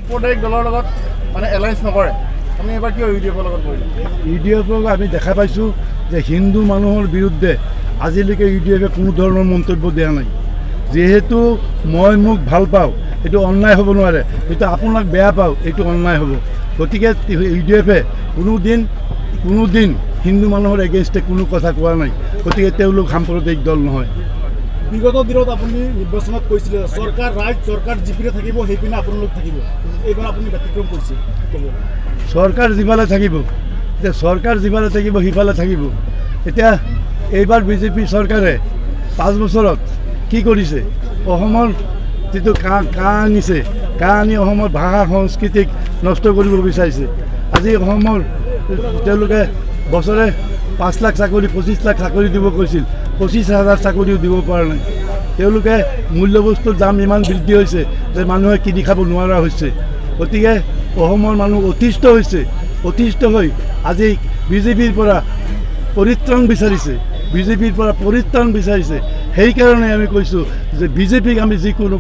সাম্প্ৰদায়িক দলৰ লগত মানে এলায়েন্স নকৰে, আপুনি এবাৰ কিয় UDF লগত কৰিলে? UDFক আমি দেখা পাইছোঁ যে হিন্দু মানুহৰ বিৰুদ্ধে আজিলৈকে UDFে কোনো ধৰণৰ মন্তব্য দিয়া নাই। যেহেতু মই মোক ভাল পাওঁ এইটো অন্যায় হ'ব নোৱাৰে, এইটো আপোনাক বেয়া পাওঁ এইটো অন্যায় হ'ব। গতিকে UDFে কোনোদিন হিন্দু মানুহৰ এগেইনষ্টে কোনো কথা কোৱা নাই। গতিকে তেওঁলোক সাম্প্ৰদায়িক দল নহয়। বিগত দিনত আপুনি নিৰ্বাচনত কৈছিলে ৰাইজ চৰকাৰ যিপিনে থাকিব সেইপিনে আপোনালোক থাকিব, এইবাৰ আপুনি ব্যতিক্ৰম কৰিছে। চৰকাৰ যিফালে থাকিব, এতিয়া চৰকাৰ যিফালে থাকিব সিফালে থাকিব। এতিয়া এইবাৰ BJP চৰকাৰে 5 বছৰত কি কৰিছে? অসমৰ যিটো কাঁহ আনিছে, কাঁহ আনি অসমৰ ভাষা সংস্কৃতিক নষ্ট কৰিব বিচাৰিছে। আজি অসমৰ তেওঁলোকে বছৰে 5 লাখ চাকৰি 25 লাখ চাকৰি দিব কৈছিল, 25,000 চাকৰিও দিব পৰা নাই। তেওঁলোকে মূল্যবস্তুৰ দাম ইমান বৃদ্ধি হৈছে যে মানুহে কিনি খাব নোৱাৰা হৈছে। গতিকে অসমৰ মানুহ অতিষ্ঠ হৈছে, অতিষ্ঠ হৈ আজি BJPৰ পৰা পৰিত্ৰাণ বিচাৰিছে। সেইকাৰণে আমি কৈছোঁ যে BJPক আমি যিকোনো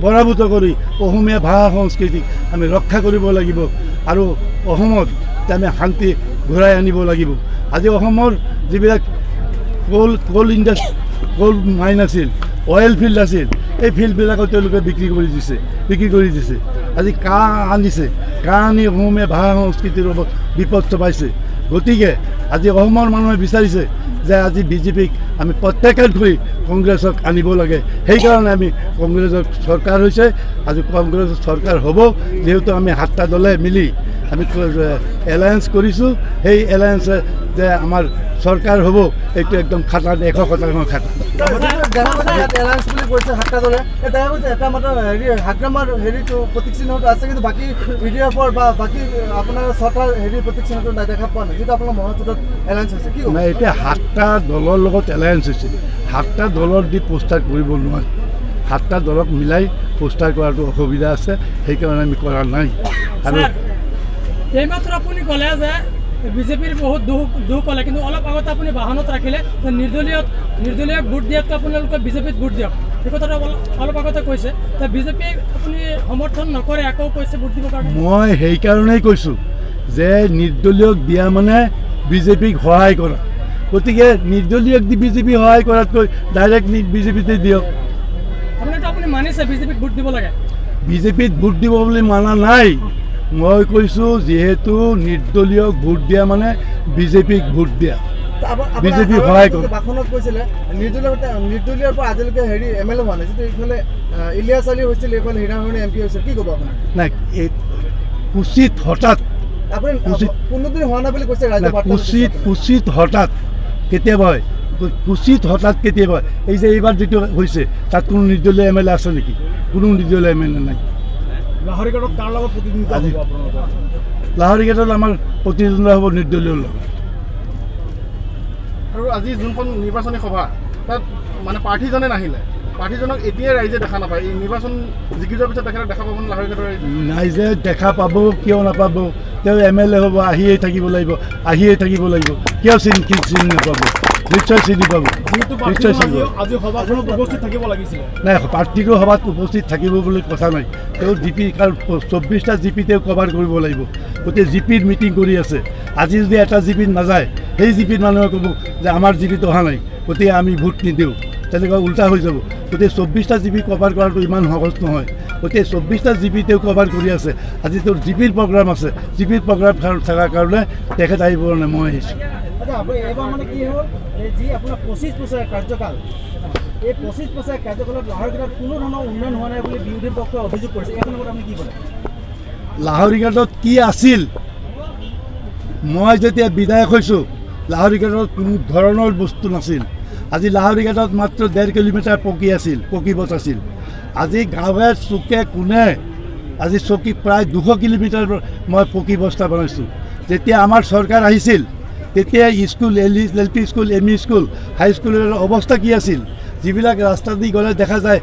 পৰাভূত কৰি অসমীয়া ভাষা সংস্কৃতিক আমি ৰক্ষা কৰিব লাগিব আৰু অসমত আমি শান্তি ঘূৰাই আনিব লাগিব। আজি অসমৰ যিবিলাক কোল মাইন আছিল, অইল ফিল্ড আছিল, এই ফিল্ডবিলাকত তেওঁলোকে বিক্ৰী কৰি দিছে। আজি কাঁহ আনিছে, কাঁহ আনি অসমীয়া ভাষা সংস্কৃতিৰ ওপৰত বিপদ চপাইছে। গতিকে আজি অসমৰ মানুহে বিচাৰিছে যে আজি BJPক আমি প্ৰত্যাখ্যান কৰি কংগ্ৰেছক আনিব লাগে। সেইকাৰণে আমি কংগ্ৰেছৰ চৰকাৰ হৈছে, আজি কংগ্ৰেছৰ চৰকাৰ হ'ব। যিহেতু আমি 7টা দলে মিলি আমি এলায়েন্স কৰিছোঁ, সেই এলায়েন্সে যে আমাৰ চৰকাৰ হ'ব এইটো একদম খাটা 100% খাটা। এলায়েন্স বুলি কৈছে 7টা দলে, এটা মাত্ৰ হাগ্ৰামাৰ প্ৰতীক চিহ্নটো আছে, কিন্তু বাকী UDFৰ বা বাকী আপোনাৰ 6টা প্ৰতীক চিহ্নটো দেখা পোৱা নাই, যিটো আপোনাৰ মহাজোঁটত এলায়েন্স হৈছে। কি নাই, এতিয়া 7টা দলৰ লগত এলায়েন্স হৈছে। 7টা দলৰ দি পোষ্টাৰ কৰিব নোৱাৰি। 7টা দলক মিলাই পোষ্টাৰ কৰাটো অসুবিধা আছে, সেইকাৰণে আমি কৰা নাই। আৰু এইমাত্ৰ আপুনি ক'লে যে BJPৰ বহুত দুখ ক'লে, কিন্তু অলপ আগতে আপুনি বাহনত ৰাখিলে যে নিৰ্দলীয়ক ভোট দিয়াতকৈ আপোনালোকে BJPত ভোট দিয়ক, সেই কথাটো অলপ আগতে কৈছে। BJP আপুনি সমৰ্থন নকৰে, আকৌ কৈছে ভোট দিবৰ কাৰণে। মই সেইকাৰণেই কৈছোঁ যে নিৰ্দলীয়ক দিয়া মানে BJPক সহায় কৰা। গতিকে নিৰ্দলীয়ক দি BJP সহায় কৰাতকৈ ডাইৰেক্ট BJPতে দিয়ক। আপুনি মানিছে BJPত ভোট দিব লাগে? BJPত ভোট দিব বুলি মানা নাই। মই কৈছোঁ যিহেতু নিৰ্দলীয়ক ভোট দিয়া মানে BJPক ভোট দিয়া, BJP সহায় কৰে। বাখনত কৈছিলে নিৰ্দলীয়ৰ পৰা আজিলৈকে MLA হোৱা নাই, যিটো এইফালে ইলিয়াছ আলী হৈছিল, এইফালে হীৰামণি MP হৈছিল। কি ক'ব আপোনাৰ? নাই, কুচিত হঠাৎ কোনোদিন হোৱা নাই বুলি কৈছে ৰাজ্য। কুচিত হঠাৎ কেতিয়াবা হয়, কুচিত হঠাৎ কেতিয়াবা। এই যে এইবাৰ যিটো হৈছে তাত কোনো নিৰ্দলীয় MLA আছে নেকি? কোনো নিৰ্দলীয় MLA নাই। লাহৰীঘাটত তাৰ লগত প্ৰতিদ্বন্দ্বিতা হ'ব আপোনালোকৰ? লাহৰীঘাটত আমাৰ প্ৰতিদ্বন্দ্বিতা হ'ব নিৰ্দলীয় লগত। আৰু আজি যোনখন নিৰ্বাচনী সভা তাত মানে প্ৰাৰ্থীজনে নাহিলে, প্ৰাৰ্থীজনক এতিয়াই ৰাইজে দেখা নাপায়। এই নিৰ্বাচন জিকি যোৱাৰ পিছত দেখা পাব লাহৰীঘাটৰ ৰাইজে? ৰাইজে দেখা পাব, কিয় নাপাব? তেওঁ MLA হ'ব, আহিয়ে থাকিব লাগিব। কিয় চিনি নাপাব? নিশ্চয় চিনি পাব, নিশ্চয় চিনি পাব। আজি সভাখনত উপস্থিত থাকিব লাগিছিলে। নাই, পাৰ্টিটো সভাত উপস্থিত থাকিব বুলি কথা নাই। তেওঁ কাৰণ 24টা GP তেওঁ কভাৰ কৰিব লাগিব। গতিকে GPত মিটিং কৰি আছে। আজি যদি এটা GPত নাযায়, সেই GPত মানুহে ক'ব যে আমাৰ GPত অহা নাই, গতিকে আমি ভোট নিদিওঁ, তেনেকুৱা উল্টা হৈ যাব। গতিকে 24টা GP কভাৰ কৰাটো ইমান সহজ নহয়। গতিকে 24টা GP তেওঁ কভাৰ কৰি আছে। আজি তেওঁৰ GPৰ প্ৰগ্ৰাম আছে, GPৰ প্ৰগ্ৰাম থকাৰ কাৰণে তেখেত আহিব কাৰণে মই আহিছোঁ। এইবাৰ মানে কি হ'ল, যি আপোনাৰ 25 বছৰীয়া কাৰ্যকাল, এই 25 বছৰীয়া কাৰ্যকালত লাহৰীঘাটত কোনো ধৰণৰ উন্নয়ন হোৱা নাই বুলি বিৰোধীৰ পক্ষই অভিযোগ কৰিছে। এইখনৰ ওপৰত আপুনি কি ক'লে? লাহৰীঘাটত কি আছিল? মই যেতিয়া বিধায়ক হৈছোঁ লাহৰীঘাটত কোনো ধৰণৰ বস্তু নাছিল। আজি লাহৰীঘাটত মাত্ৰ 1.5 কিলোমিটাৰ পকী পথ আছিল। আজি গাঁৱে চুকে কোণে আজি চকী প্ৰায় 200 কিলোমিটাৰ মই পকী বস্তা বনাইছোঁ। যেতিয়া আমাৰ চৰকাৰ আহিছিল তেতিয়া school, LP school, ME school, হাইস্কুলৰ অৱস্থা কি আছিল? যিবিলাক ৰাস্তা দি গ'লে দেখা যায়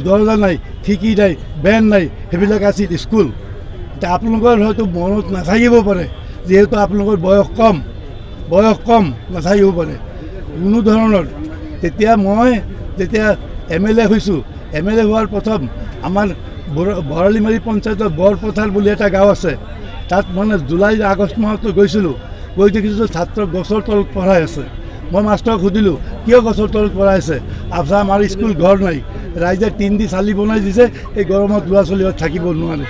দৰজা নাই, খিৰিকী নাই, বেন নাই, সেইবিলাক আছিল স্কুল। এতিয়া আপোনালোকৰ হয়তো মনত নাথাকিব পাৰে, যিহেতু আপোনালোকৰ বয়স কম নাথাকিব পাৰে কোনো ধৰণৰ। তেতিয়া মই যেতিয়া MLA হৈছোঁ, MLA হোৱাৰ প্ৰথম আমাৰ বৰালিমাৰী পঞ্চায়তৰ বৰপথাৰ বুলি এটা গাঁও আছে, তাত মানে জুলাই আগষ্ট মাহতো গৈছিলোঁ, গৈ দেখিছোঁ ছাত্ৰ গছৰ তলত পঢ়াই আছে। মই মাষ্টৰক সুধিলোঁ কিয় গছৰ তলত পঢ়াই আছে? আফছা আমাৰ স্কুল ঘৰ নাই, ৰাইজে টিন দি চালি বনাই দিছে, এই গৰমত ল'ৰা ছোৱালীহঁত থাকিব নোৱাৰে,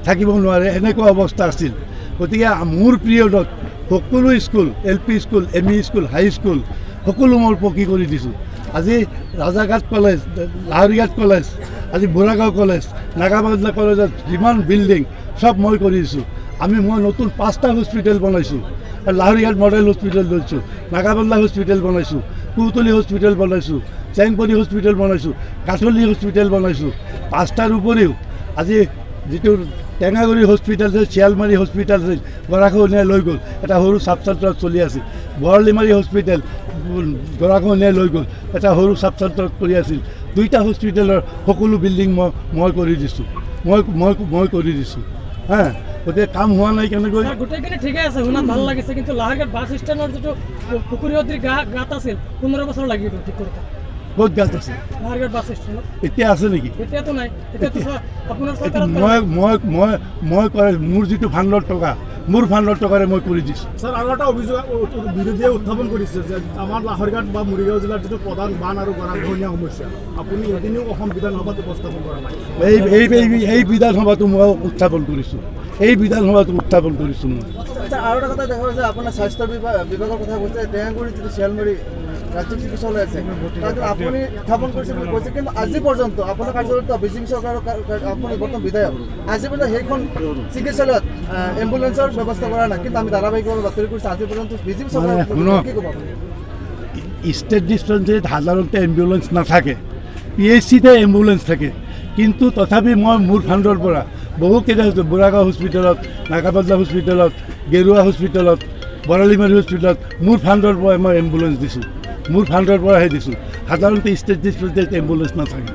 থাকিব নোৱাৰে, এনেকুৱা অৱস্থা আছিল। গতিকে মোৰ পিৰিয়ডত সকলো school, LP school, ME school, high school সকলো মই পকী কৰি দিছোঁ। আজি ৰাজাঘাট কলেজ, লাহৰীঘাট কলেজ, আজি বুঢ়াগাঁও কলেজ, নাগাবান্ধা কলেজত যিমান বিল্ডিং চব মই কৰি দিছোঁ। মই নতুন 5টা হস্পিটেল বনাইছোঁ, লাহৰীঘাট মডেল হস্পিটেল লৈছোঁ, নাগাবান্ধা হস্পিটেল বনাইছোঁ, কুতলি হস্পিটেল বনাইছোঁ, চেংপৰি হস্পিটেল বনাইছোঁ, কাঠলি হস্পিটেল বনাইছোঁ। 5টাৰ উপৰিও আজি যিটো টেঙাগুৰি হস্পিটেল আছে, শিয়ালমাৰী হস্পিটেল আছে, গৰাখহনীয়াই লৈ গ'ল, এটা সৰু চাব চেণ্টাৰত চলি আছিল। বৰালিমাৰী হস্পিটেল গৰাখহনীয়াই লৈ গ'ল, এটা সৰু চাব চেণ্টাৰত কৰি আছিল। 2টা হস্পিটেলৰ সকলো বিল্ডিং মই কৰি দিছোঁ, মই কৰি দিছোঁ। গতিকে কাম হোৱা নাই কেনেকৈ? গোটেইখিনি ঠিকে আছে, শুনাত ভাল লাগিছে, কিন্তু লাহৰীঘাট বাছ ষ্টেণ্ডৰ যিটো পুখুৰীয়দ্ৰী গাঁত আছিল 15 বছৰ লাগিব ঠিক কৰোঁতে। ক'ত গাঁত আছে? লাহৰীঘাট বাছ ষ্টেণ্ডত এতিয়া আছে নেকি? এতিয়াতো নাই, এতিয়াতো আপোনাৰ মই কৰে মোৰ যিটো ফাণ্ডৰ টকা, মোৰ ফাণ্ডৰ টকাৰে মই কৰি দিছোঁ। স্যাৰ, আৰু এটা অভিযোগ বিৰোধীয়ে উত্থাপন কৰিছে যে আমাৰ লাহৰীঘাট বা মৰিগাঁও জিলাৰ যিটো প্ৰধান বান আৰু গৰাখহনীয়া সমস্যা, আপুনি এদিনো অসম বিধানসভাত উপস্থাপন কৰা নাই। এই বিধানসভাটো মই উত্থাপন কৰিছোঁ, এই বিধানসভাটো উত্থাপন কৰিছোঁ মই। আচ্ছা, আৰু এটা কথা দেখা গৈছে আপোনাৰ স্বাস্থ্য বিভাগৰ কথা কৈছে, টেঙাগুৰি যিটো শিয়ালমাৰী ৰাজ্যিক চিকিৎসালয় আছে, তাত আপুনি স্থাপন কৰিছে বুলি কৈছে, কিন্তু আজি পৰ্যন্ত আপোনাৰ কাৰ্যালয়ত বিজেপি চৰকাৰৰ আপুনি বৰ্তমান বিধায়ক, আজি পৰ্যন্ত সেইখন চিকিৎসালয়ত এম্বুলেন্সৰ ব্যৱস্থা কৰা নাই, কিন্তু আমি ধাৰাবাহিকভাৱে বাতৰি কৰিছোঁ আজি পৰ্যন্ত বিজেপি চৰকাৰ কি ক'ব আপুনি? ষ্টেট ডিস্পেঞ্চাৰীত সাধাৰণতে এম্বুলেন্স নাথাকে, PHCতে এম্বুলেন্স থাকে, কিন্তু তথাপি মই মোৰ ফাণ্ডৰ পৰা বহুকেইটা বুঢ়াগাঁও হস্পিটেলত, নাগাবান্ধা হস্পিটেলত, গেৰুৱা হস্পিটেলত, বৰালিমাৰী হস্পিটেলত মোৰ ফাণ্ডৰ পৰা মই এম্বুলেন্স দিছোঁ, মোৰ ফাণ্ডৰ পৰাহে দিছোঁ। সাধাৰণতে ষ্টেট ডিস্পেঞ্চাৰীত এম্বুলেন্স নাথাকে।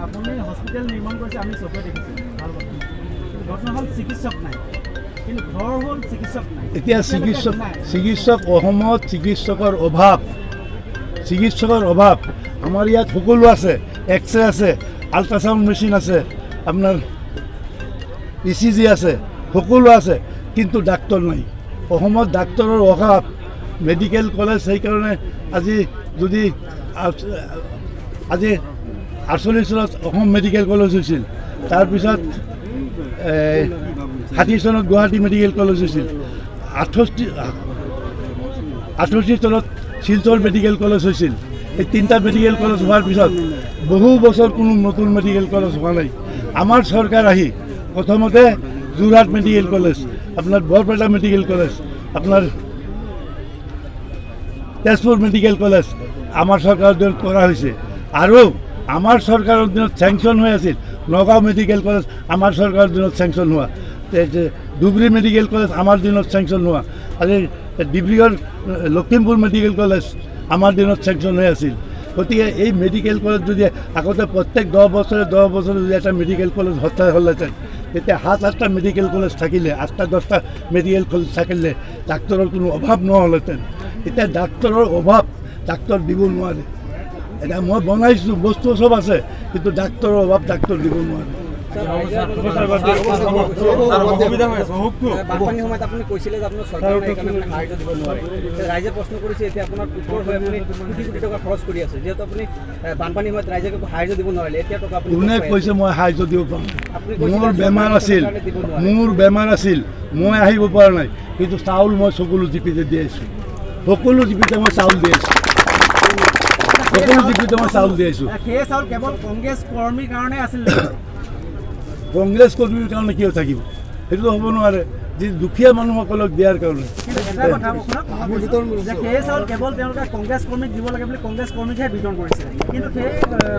আপুনি হস্পিটেল নিৰ্মাণ কৰিছে, আমি চকুৱে দেখিছোঁ, ভাল কথা, ঘটনা হ'ল চিকিৎসক নাই, কিন্তু ঘৰ হ'ল চিকিৎসক নাই। এতিয়া চিকিৎসক অসমত চিকিৎসকৰ অভাৱ। আমাৰ ইয়াত সকলো আছে, এক্সৰে আছে, আল্ট্ৰাচাউণ্ড মেচিন আছে, আপোনাৰ ECG আছে, সকলো আছে, কিন্তু ডাক্তৰ নাই। অসমত ডাক্তৰৰ অভাৱ, মেডিকেল কলেজ, সেইকাৰণে আজি 48 চনত অসম মেডিকেল কলেজ হৈছিল, তাৰপিছত 60 চনত গুৱাহাটী মেডিকেল কলেজ হৈছিল, 68 চনত শিলচৰ মেডিকেল কলেজ হৈছিল। এই 3টা মেডিকেল কলেজ হোৱাৰ পিছত বহু বছৰ কোনো নতুন মেডিকেল কলেজ হোৱা নাই। আমাৰ চৰকাৰ আহি প্ৰথমতে যোৰহাট মেডিকেল কলেজ, আপোনাৰ বৰপেটা মেডিকেল কলেজ, আপোনাৰ তেজপুৰ মেডিকেল কলেজ আমাৰ চৰকাৰৰ দিনত কৰা হৈছে, আৰু আমাৰ চৰকাৰৰ দিনত চেংচন হৈ আছিল নগাঁও মেডিকেল কলেজ, আমাৰ চৰকাৰৰ দিনত চেংচন হোৱা, ধুবুৰী মেডিকেল কলেজ আমাৰ দিনত চেংচন হোৱা, আজি ডিব্ৰুগড় লখিমপুৰ মেডিকেল কলেজ আমাৰ দিনত চেংচন হৈ আছিল। গতিকে এই মেডিকেল কলেজ যদি আগতে প্ৰত্যেক 10 বছৰে যদি এটা মেডিকেল কলেজ হ'লহেঁতেন, তেতিয়া 7-8টা মেডিকেল কলেজ থাকিলে, 8-10টা মেডিকেল কলেজ থাকিলে ডাক্তৰৰ কোনো অভাৱ নহ'লহেঁতেন। এতিয়া ডাক্তৰৰ অভাৱ, ডাক্তৰ দিব নোৱাৰে। এতিয়া মই বনাইছোঁ, বস্তু চব আছে, কিন্তু ডাক্তৰৰ অভাৱ, ডাক্তৰ দিব নোৱাৰে। বানপানীৰ সময়ত আপুনি কৈছিলে যে আপোনাৰ চৰকাৰে এইকাৰণে সাহায্য দিব নোৱাৰে, ৰাইজে প্ৰশ্ন কৰিছে, এতিয়া আপোনাৰ উত্তৰ হৈ আপুনি কোটি টকা খৰচ কৰি আছে, যিহেতু আপুনি বানপানীৰ সময়ত ৰাইজে সাহায্য দিব নোৱাৰিলে, এতিয়া টকা কোনে কৈছে মই সাহায্য দিব পাৰোঁ? মোৰ বেমাৰ আছিল, মই আহিব পৰা নাই, কিন্তু চাউল মই সকলো জিপিতে দি আছোঁ, সকলো জিপিতে মই চাউল দি আছোঁ, সকলো জিপিতে মই চাউল দি আছোঁ। সেই চাউল কেৱল কংগ্ৰেছ কৰ্মীৰ কাৰণে আছিল, কংগ্ৰেছ কৰ্মীৰ কাৰণে কিয় থাকিব? সেইটো হ'ব নোৱাৰে, যি দুখীয়া মানুহসকলক দিয়াৰ কাৰণে। এটা কথা সেই চাউল কেৱল তেওঁলোকে কংগ্ৰেছ কৰ্মীক দিব লাগে বুলি কংগ্ৰেছ কৰ্মীকহে বিতৰণ কৰিছে, কিন্তু সেই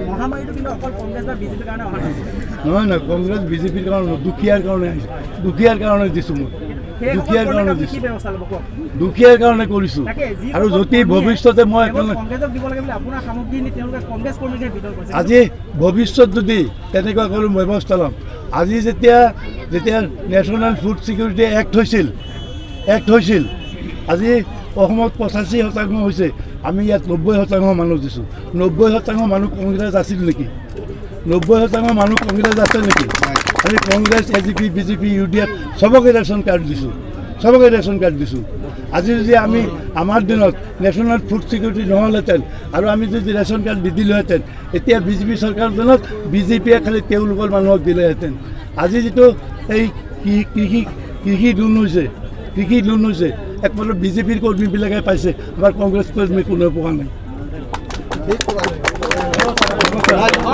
মহামাৰীটো কিন্তু অকল কংগ্ৰেছ বা বিজেপিৰ কাৰণে অহা নাছিল। নহয়, কংগ্ৰেছ বিজেপিৰ কাৰণে, দুখীয়াৰ কাৰণে আহিছোঁ, দুখীয়াৰ কাৰণে দিছোঁ মই, দুখীয়াৰ কাৰণে দিছোঁ, দুখীয়াৰ কাৰণে কৰিছোঁ। আৰু যদি ভৱিষ্যতে মই আজি ভৱিষ্যত যদি তেনেকুৱা কৰি ব্যৱস্থা ল'ম, আজি যেতিয়া নেশ্যনেল ফুড ছিকিউৰিটি এক্ট হৈছিল, আজি অসমত 85% হৈছে, আমি ইয়াত 90% মানুহ দিছোঁ। 90% মানুহ কংগ্ৰেছ আছিল নেকি? 90% মানুহ কংগ্ৰেছ আছে নেকি? আমি কংগ্ৰেছ AGP BJP UDF চবকে ৰেচন কাৰ্ড দিছোঁ। আজি যদি আমি আমাৰ দিনত নেশ্যনেল ফুড ছিকিউৰিটি নহ'লহেঁতেন আৰু আমি যদি ৰেচন কাৰ্ড নিদিলোহেঁতেন, এতিয়া BJP চৰকাৰ দিনত BJPয়ে খালি তেওঁলোকৰ মানুহক দিলেহেঁতেন। আজি যিটো এই কৃষি লোন হৈছে একমাত্ৰ BJPৰ কৰ্মীবিলাকে পাইছে, আমাৰ কংগ্ৰেছ কৰ্মী কোনেও পোৱা নাই।